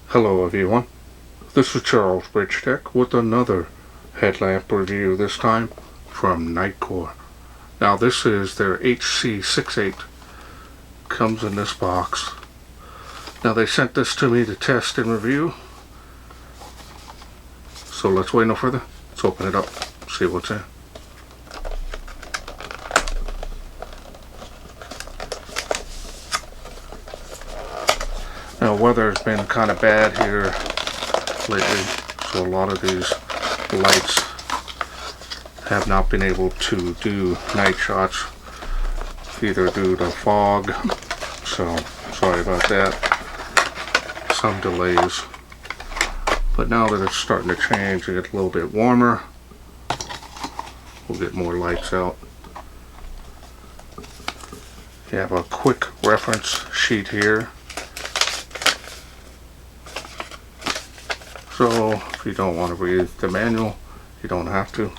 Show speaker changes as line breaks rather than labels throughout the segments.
Hello everyone, this is Charles BridgTec with another headlamp review, this time from Nitecore. Now this is their HC68, comes in this box. Now they sent this to me to test and review, so let's wait no further, let's open it up, see what's in. Now weather's been kind of bad here lately, so a lot of these lights have not been able to do night shots, either due to fog, so sorry about that, some delays. But now that it's starting to change and get a little bit warmer, we'll get more lights out. You have a quick reference sheet here. So if you don't want to read the manual, you don't have to.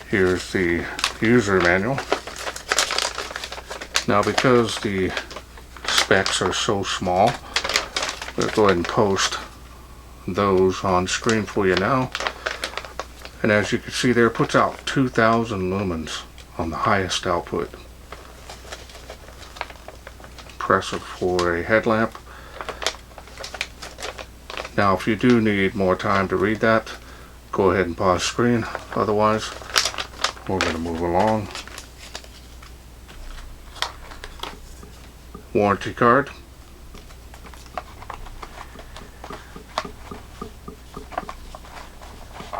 Here's the user manual. Now because the specs are so small, let's go ahead and post those on screen for you now. And as you can see there, it puts out 2,000 lumens on the highest output. Impressive for a headlamp. Now if you do need more time to read that, go ahead and pause screen. Otherwise, we're going to move along. Warranty card.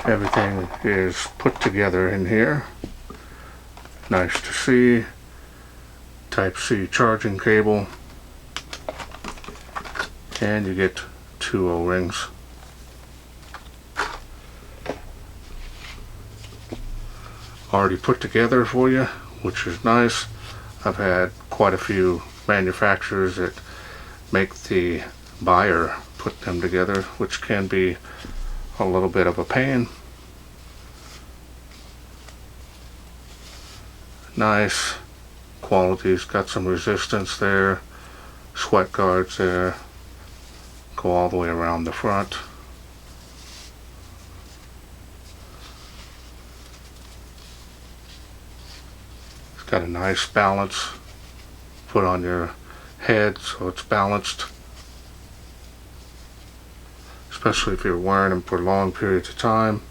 Everything is put together in here. Nice to see. Type-C charging cable. And you get 2 O-rings. Already put together for you, which is nice. I've had quite a few manufacturers that make the buyer put them together, which can be a little bit of a pain. Nice quality's got some resistance there, sweat guards there. Go all the way around the front. It's got a nice balance. Put on your head so it's balanced. Especially if you're wearing them for long periods of time.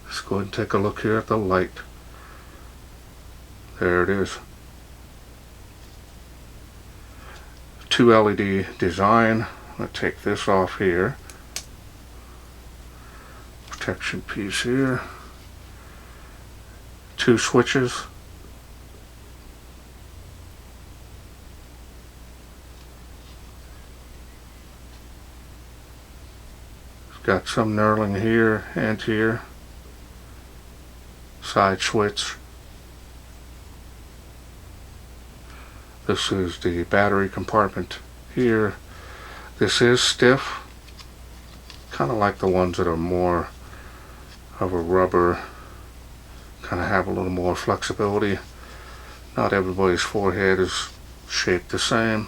Let's go ahead and take a look here at the light. There it is. 2 LED design. I'm going to take this off here. Protection piece here. 2 switches. It's got some knurling here and here. Side switch. This is the battery compartment here. This is stiff, kind of like the ones that are more of a rubber, kind of have a little more flexibility. Not everybody's forehead is shaped the same,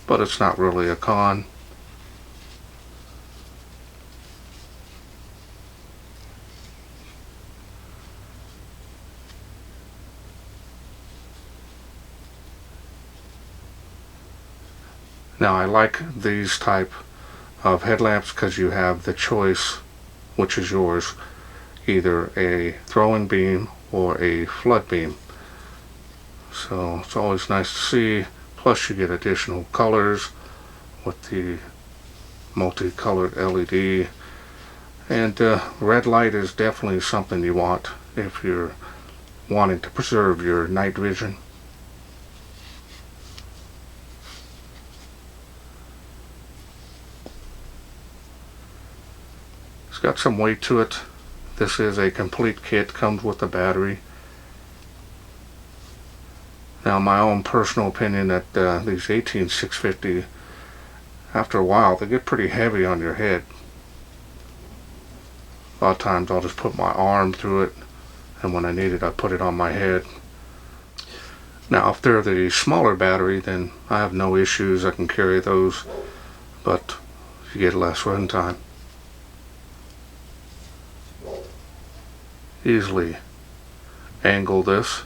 but it's not really a con. Now I like these type of headlamps because you have the choice, which is yours, either a throwing beam or a flood beam. So it's always nice to see, plus you get additional colors with the multicolored LED. And red light is definitely something you want if you're wanting to preserve your night vision. Got some weight to it. This is a complete kit, comes with a battery. Now my own personal opinion that these 18650, after a while they get pretty heavy on your head. A lot of times I'll just put my arm through it, and when I need it I put it on my head. Now if they're the smaller battery, then I have no issues, I can carry those, but you get less run time. Easily angle this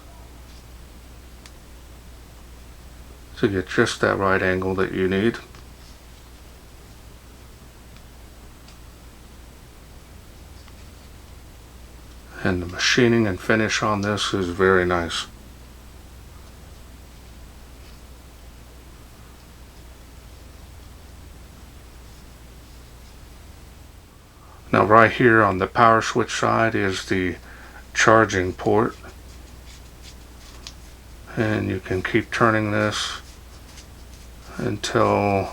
to get just that right angle that you need. And the machining and finish on this is very nice. Now right here on the power switch side is the charging port, and you can keep turning this until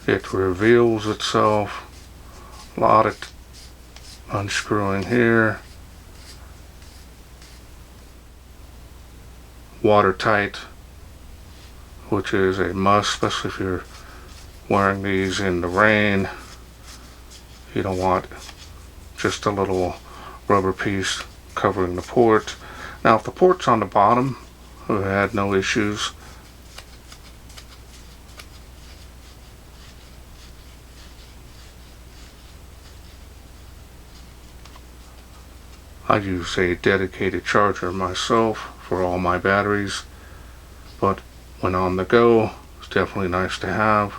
it reveals itself. A lot of unscrewing here. Watertight, which is a must, especially if you're wearing these in the rain. You don't want just a little rubber piece covering the port. Now if the port's on the bottom, we had no issues. I use a dedicated charger myself for all my batteries, but when on the go, it's definitely nice to have.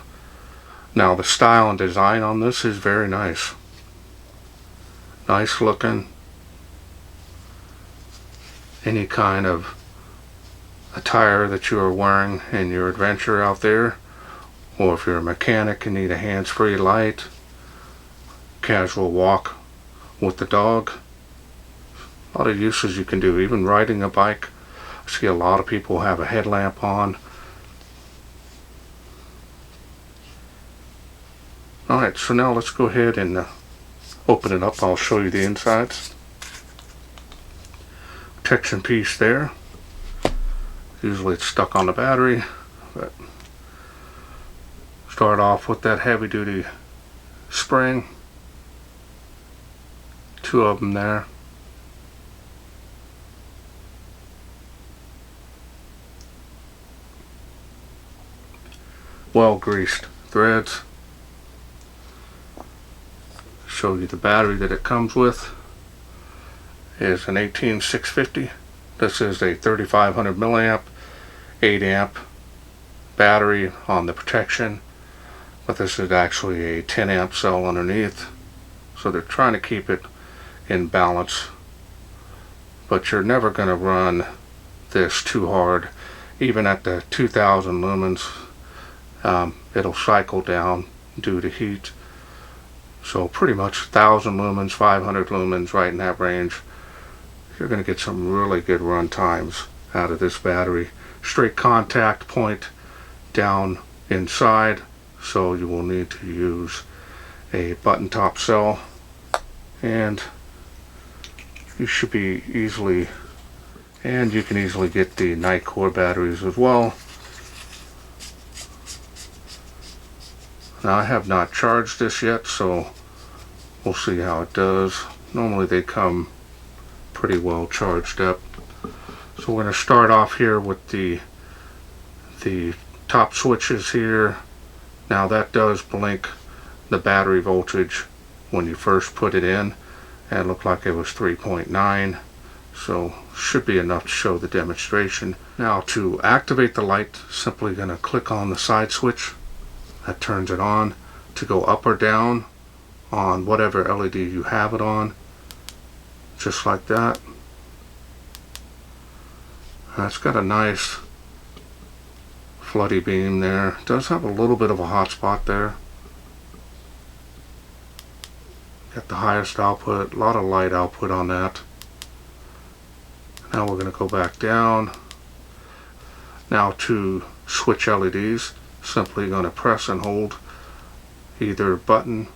Now the style and design on this is very nice. Nice looking. Any kind of attire that you are wearing in your adventure out there, or if you're a mechanic and need a hands-free light, casual walk with the dog. A lot of uses you can do, even riding a bike. I see a lot of people have a headlamp on. Alright, so now let's go ahead and open it up. I'll show you the insides. Protection piece there. Usually it's stuck on the battery, but start off with that heavy duty spring. Two of them there. Well greased threads. Show you the battery that it comes with. Is an 18650. This is a 3500 milliamp 8 amp battery on the protection, but this is actually a 10 amp cell underneath, so they're trying to keep it in balance, but you're never going to run this too hard. Even at the 2000 lumens, it'll cycle down due to heat. So pretty much 1000 lumens, 500 lumens, right in that range, you're going to get some really good run times out of this battery. Straight contact point down inside, so you will need to use a button top cell, and you should be easily, and you can easily get the Nitecore batteries as well. Now I have not charged this yet, so we'll see how it does. Normally they come pretty well charged up. So we're going to start off here with the top switches here. Now that does blink the battery voltage when you first put it in, and it looked like it was 3.9, so should be enough to show the demonstration. Now to activate the light, simply going to click on the side switch. That turns it on. To go up or down on whatever LED you have it on, just like that. And it's got a nice floody beam there. It does have a little bit of a hot spot there. Got the highest output, a lot of light output on that. Now we're going to go back down. Now to switch LEDs, simply going to press and hold either button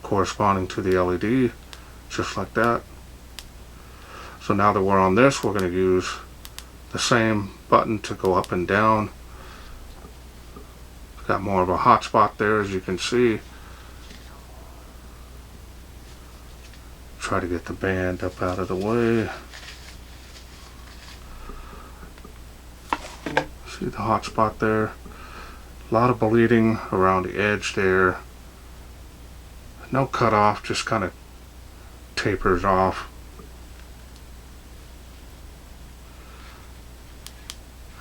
corresponding to the LED, just like that. So now that we're on this, we're going to use the same button to go up and down. Got more of a hot spot there, as you can see. Try to get the band up out of the way. See the hot spot there? A lot of bleeding around the edge there. No cutoff, just kind of tapers off.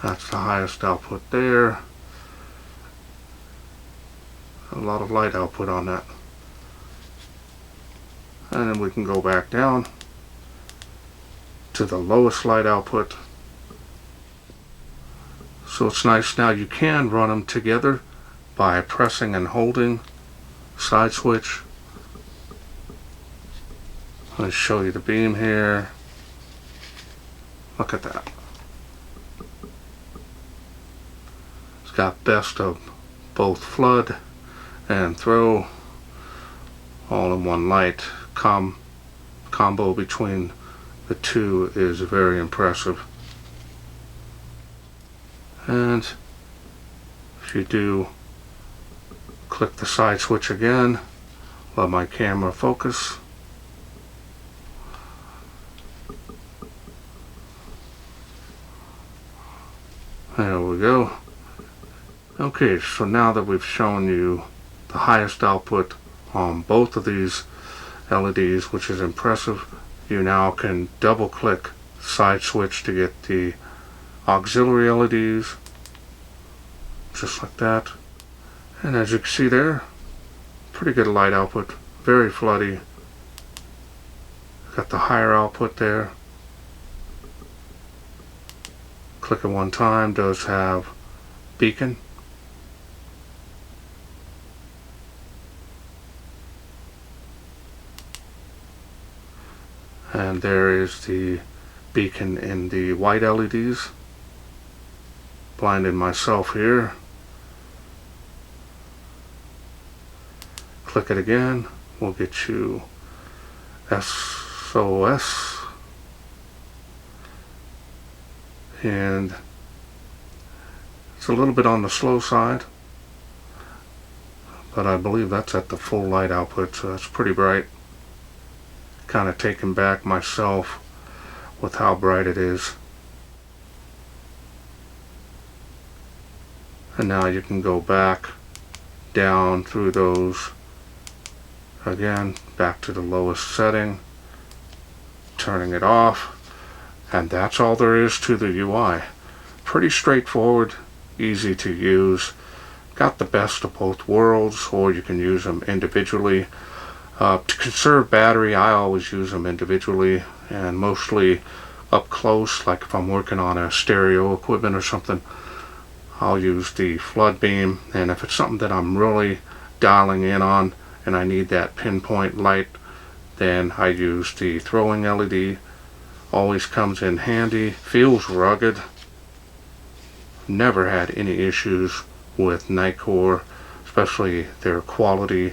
That's the highest output there. A lot of light output on that. And then we can go back down to the lowest light output. So it's nice. Now you can run them together by pressing and holding side switch. Let me show you the beam here. Look at that. It's got best of both flood and throw all in one light. Combo between the two is very impressive. And if you do click the side switch again, let my camera focus. There we go. Okay, so now that we've shown you the highest output on both of these LEDs, which is impressive, you now can double click side switch to get the auxiliary LEDs, just like that. And as you can see there, pretty good light output, very floody. Got the higher output there. Click it one time, does have beacon. And there is the beacon in the white LEDs. Blinding myself here. Click it again, we'll get you SOS. And it's a little bit on the slow side, but I believe that's at the full light output, so that's pretty bright. Kind of taken back myself with how bright it is. And now you can go back down through those again, back to the lowest setting, turning it off, and that's all there is to the UI. Pretty straightforward, easy to use. Got the best of both worlds, or you can use them individually. To conserve battery, I always use them individually, and mostly up close, like if I'm working on a stereo equipment or something, I'll use the flood beam. And if it's something that I'm really dialing in on and I need that pinpoint light, then I use the throwing LED. Always comes in handy, feels rugged. Never had any issues with Nitecore, especially their quality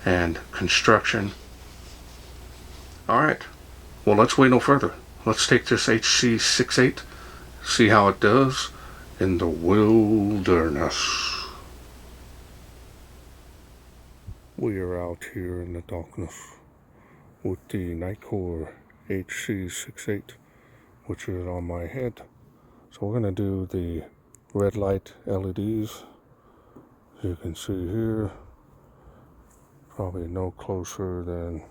and construction. Alright, well, let's wait no further. Let's take this HC68, see how it does in the wilderness. We are out here in the darkness with the Nitecore HC68, which is on my head. So we're going to do the red light LEDs. As you can see here, probably no closer than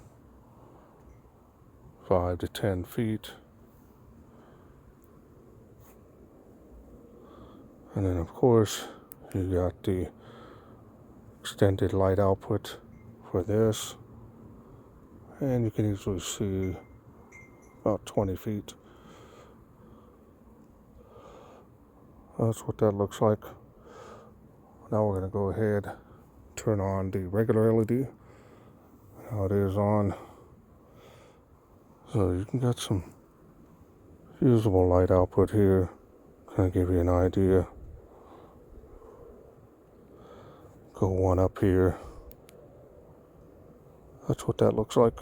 5 to 10 feet. And then of course you got the extended light output for this, and you can easily see about 20 feet. That's what that looks like. Now we're going to go ahead, turn on the regular LED. Now it is on, so you can get some usable light output here. Kind of give you an idea. Go one up here. That's what that looks like.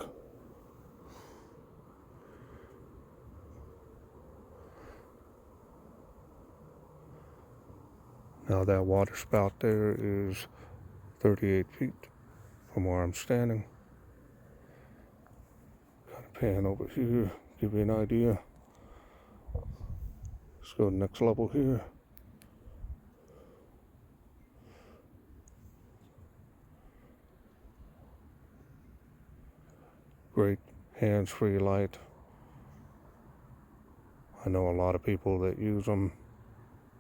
Now that water spout there is 38 feet from where I'm standing. Kind of pan over here, give you an idea. Let's go to the next level here. great hands-free light. I know a lot of people that use them,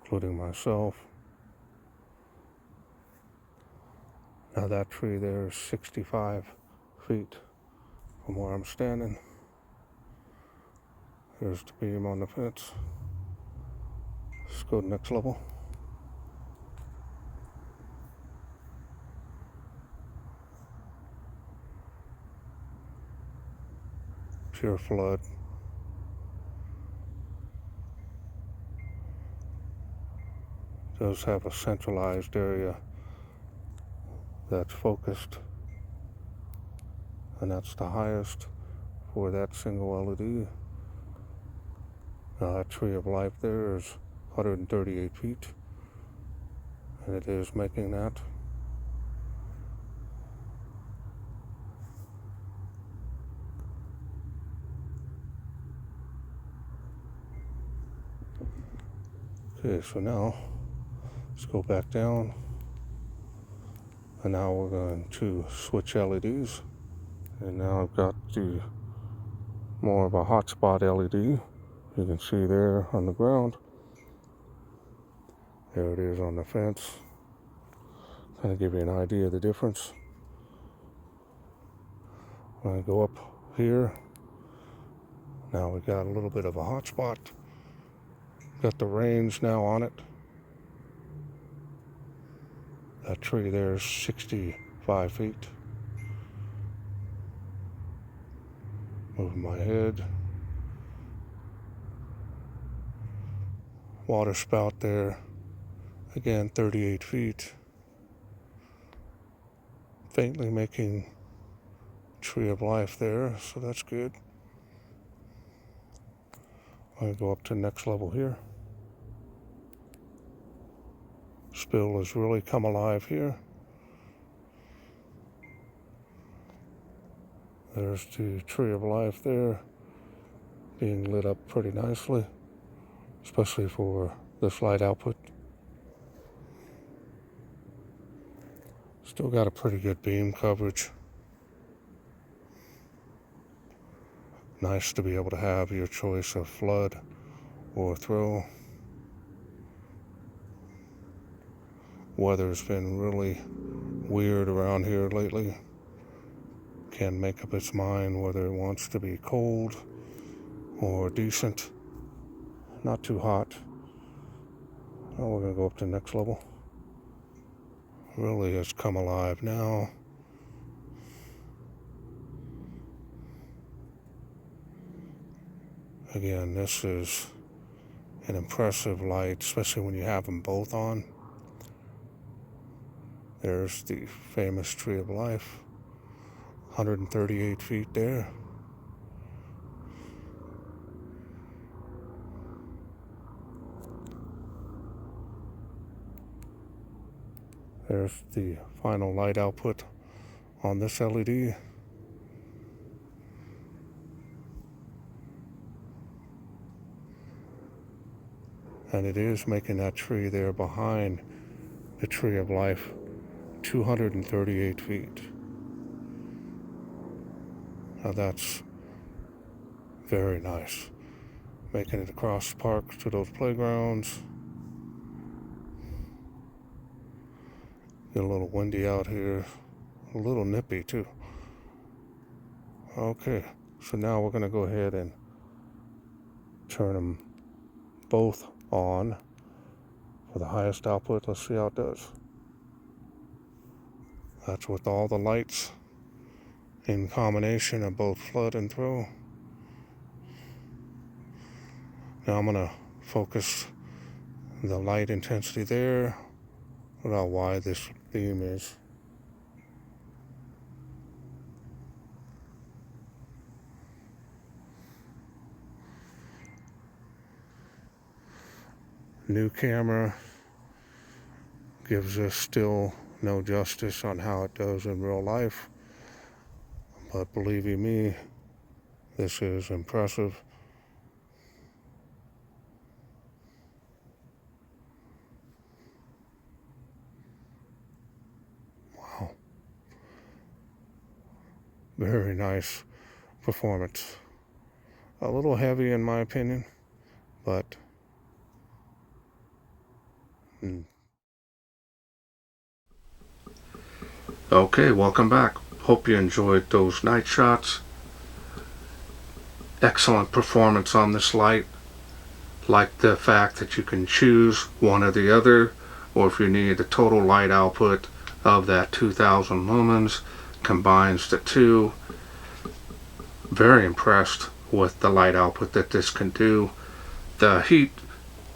including myself. Now that tree there is 65 feet from where I'm standing. Here's the beam on the fence. Let's go to the next level. Pure flood. Does have a centralized area that's focused, and that's the highest for that single LED. Now that tree of life there is 138 feet, and it is making that. Okay, so now let's go back down, and now we're going to switch LEDs, and now I've got the more of a hotspot LED. You can see there on the ground. There it is on the fence. Kind of give you an idea of the difference. When I go up here, now we got a little bit of a hotspot. Got the range now on it. That tree there is 65 feet. Moving my head. Water spout there. Again, 38 feet. Faintly making tree of life there, so that's good. I'm going to go up to the next level here. Spill has really come alive here. There's the tree of life there, being lit up pretty nicely, especially for this light output. Still got a pretty good beam coverage. Nice to be able to have your choice of flood or throw. Weather's been really weird around here lately. Can't make up its mind whether it wants to be cold or decent. Not too hot. Now we're going to go up to the next level. Really has come alive now. Again, this is an impressive light, especially when you have them both on. There's the famous tree of life, 138 feet there. There's the final light output on this LED. And it is making that tree there behind the tree of life 238 feet. Now that's very nice. Making it across the park to those playgrounds. Get a little windy out here. A little nippy too. Okay, so now we're going to go ahead and turn them both on for the highest output. Let's see how it does. That's with all the lights in combination of both flood and throw. Now I'm going to focus the light intensity there. Look how wide this beam is. New camera gives us still no justice on how it does in real life, but believe you me, this is impressive. Wow. Very nice performance. A little heavy in my opinion, but okay, welcome back. Hope you enjoyed those night shots. Excellent performance on this light. Like the fact that you can choose one or the other, or if you need the total light output of that 2000 lumens, combines the two. Very impressed with the light output that this can do. The heat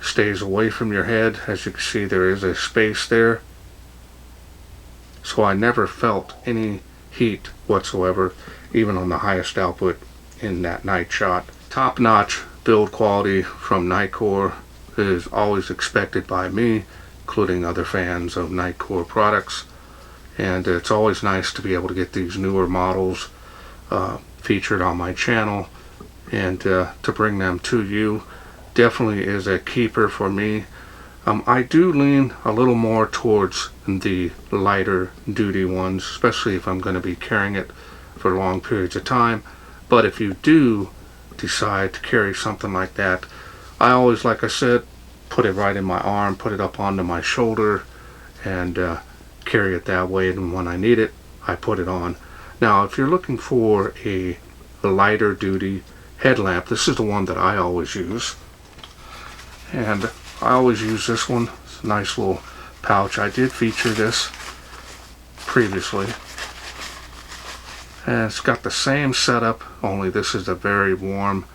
stays away from your head. As you can see, there is a space there, so I never felt any heat whatsoever, even on the highest output in that night shot. Top-notch build quality from Nitecore is always expected by me, including other fans of Nitecore products, and it's always nice to be able to get these newer models featured on my channel and to bring them to you. Definitely is a keeper for me. I do lean a little more towards the lighter duty ones, especially if I'm going to be carrying it for long periods of time. But if you do decide to carry something like that, I always, like I said, put it right in my arm, put it up onto my shoulder, and carry it that way, and when I need it, I put it on. Now, if you're looking for a lighter duty headlamp, this is the one that I always use. And I always use this one. It's a nice little pouch. I did feature this previously. And it's got the same setup, only this is a very warm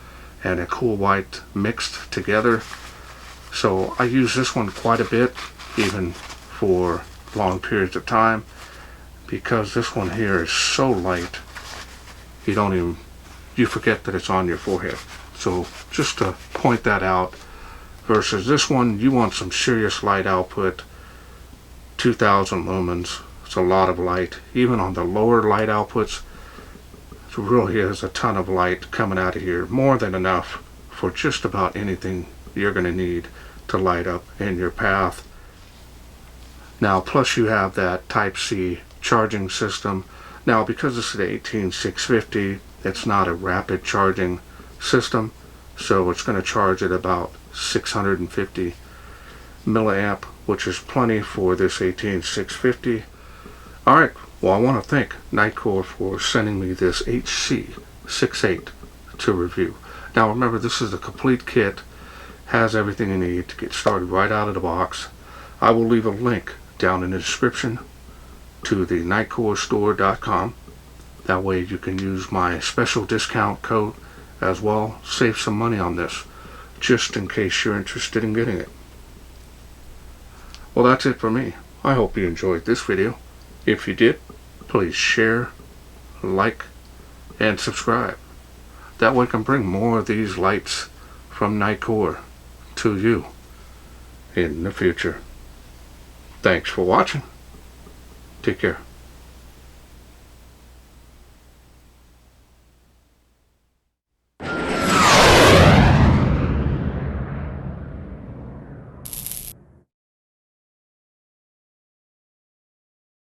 and a cool white mixed together. So I use this one quite a bit, even for long periods of time, because this one here is so light, you forget that it's on your forehead. So just to point that out, versus this one, you want some serious light output. 2000 lumens, it's a lot of light. Even on the lower light outputs, it really is a ton of light coming out of here, more than enough for just about anything you're going to need to light up in your path. Now, plus you have that Type-C charging system. Now, because this is the 18650, it's not a rapid charging system, so it's going to charge at about 650 milliamp, which is plenty for this 18650. Alright, well, I want to thank Nitecore for sending me this HC68 to review. Now remember, this is a complete kit, has everything you need to get started right out of the box. I will leave a link down in the description to the nitecorestore.com. That way you can use my special discount code as well. Save some money on this, just in case you're interested in getting it. Well, that's it for me. I hope you enjoyed this video. If you did, please share, like, and subscribe. That way I can bring more of these lights from Nitecore to you in the future. Thanks for watching. Take care.